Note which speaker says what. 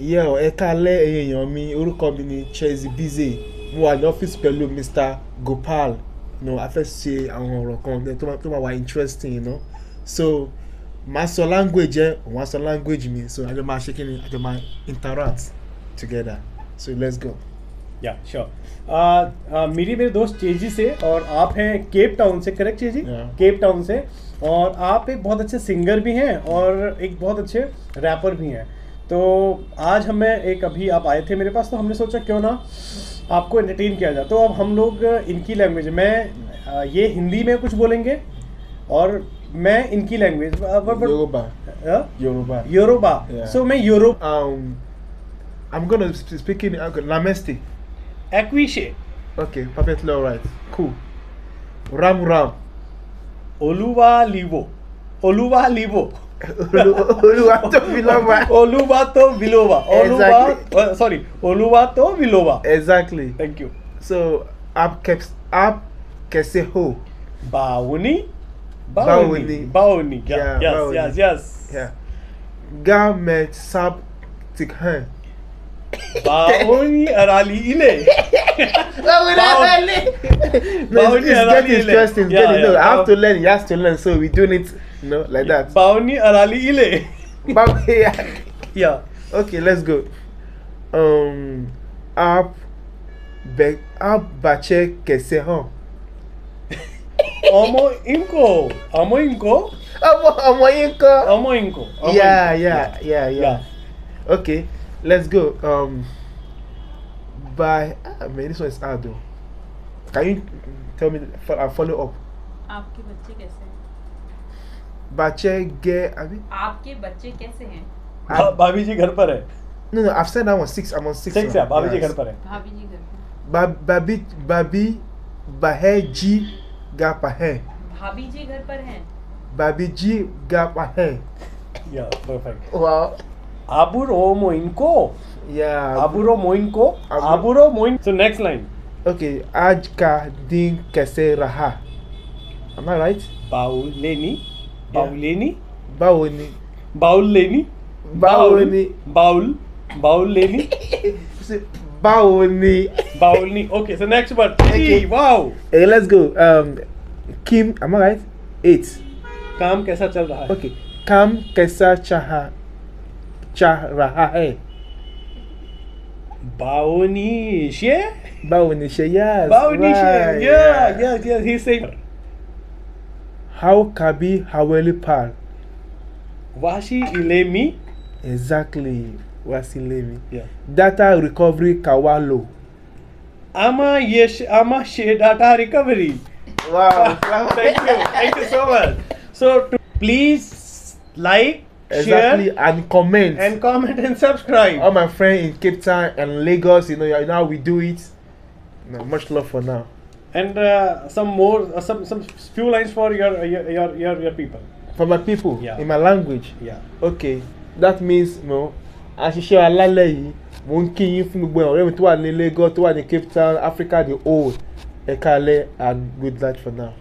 Speaker 1: Yeah, ẹ káalẹ́ èèyàn mi, orúkọ mi ni Chelsea Bize. Mo wà ní ọ́fíìsì pẹ̀lú Mr. Gopal. A fẹ́ ṣe àwọn ọ̀rọ̀ kan tó máa wà interesting, So, màá sọ language ẹ, òun á sọ language mi. So, àjọ máa ṣe kí ni, àjọ máa interact together. So, let's go.
Speaker 2: या sure मेरे दोस्त चेजी से और आप हैं Cape Town से, correct चेजी? Cape Town से, और आप एक बहुत अच्छे सिंगर भी हैं और एक बहुत अच्छे रैपर भी हैं। तो आज हमें एक अभी आप आए थे मेरे पास, तो हमने सोचा क्यों ना आपको एंटरटेन किया जाए। तो अब हम लोग इनकी लैंग्वेज में ये हिंदी में कुछ बोलेंगे और मैं इनकी लैंग्वेज योरोबा। सो मैं
Speaker 1: I'm gonna speak in Lamesti.
Speaker 2: Ekwishe.
Speaker 1: Okay, perfectly all right. Cool. Ram.
Speaker 2: Oluwa livo.
Speaker 1: Oluwato Vilova.
Speaker 2: Exactly. Sorry, Oluwato Vilova.
Speaker 1: Exactly.
Speaker 2: Thank you.
Speaker 1: So, आप कैसे हो?
Speaker 2: Bauni.
Speaker 1: Yeah,
Speaker 2: Yes.
Speaker 1: Yeah. Ga में सब ठीक हैं.
Speaker 2: Bauni arali ile.
Speaker 1: It's getting interesting. I have to learn. He has to learn. So we doing it, like that.
Speaker 2: Bauni arali ile. Yeah.
Speaker 1: Okay, let's go. आप बच्चे कैसे हो?
Speaker 2: Amo inko.
Speaker 1: Yeah. Okay, let's go. Man, this one is hard though. Can you tell me? Follow up.
Speaker 3: आपके बच्चे कैसे हैं?
Speaker 1: आपके
Speaker 3: बच्चे कैसे हैं?
Speaker 2: भाभी जी घर पर है।
Speaker 1: No, I've said that one 6. I'm on 6.
Speaker 2: 6 है, भाभी जी घर पर है।
Speaker 1: भाभी बहन जी घर पर है।
Speaker 3: भाभी जी घर पर हैं।
Speaker 1: भाभी जी घर पर है।
Speaker 2: Yeah, perfect.
Speaker 1: Wow.
Speaker 2: Aburo moinko.
Speaker 1: Yeah.
Speaker 2: Aburo moin. So next line.
Speaker 1: Okay, आज का दिन कैसे रहा? Am I right?
Speaker 2: Bauleni. Baulni. Okay, so next one.
Speaker 1: Okay.
Speaker 2: Wow.
Speaker 1: Hey, let's go. Kim, am I right? 8.
Speaker 2: काम कैसा चल रहा है?
Speaker 1: Okay. काम कैसा चल रहा है?
Speaker 2: Baonishe.
Speaker 1: Yes.
Speaker 2: Right. Yeah. He's saying.
Speaker 1: How kabi haweli par?
Speaker 2: Washi ilemi.
Speaker 1: Exactly. Wasilemi.
Speaker 2: Yeah.
Speaker 1: Data recovery kawalo.
Speaker 2: Ama she data recovery.
Speaker 1: Wow.
Speaker 2: Thank you so much. So please like,
Speaker 1: exactly,
Speaker 2: share,
Speaker 1: and comment
Speaker 2: and subscribe.
Speaker 1: All my friends in Cape Town and Lagos, you know how we do it. Much love for now.
Speaker 2: And some few lines for your people.
Speaker 1: For my people,
Speaker 2: yeah.
Speaker 1: In my language.
Speaker 2: Yeah.
Speaker 1: Okay, that means àṣìṣe alálẹ̀ yìí mo ń kí yín fún gbogbo ọ̀rẹ́ mi tó wà ní Lagos, tó wà ní Cape Town, Africa the whole. Ẹ káalẹ́ and good night for now.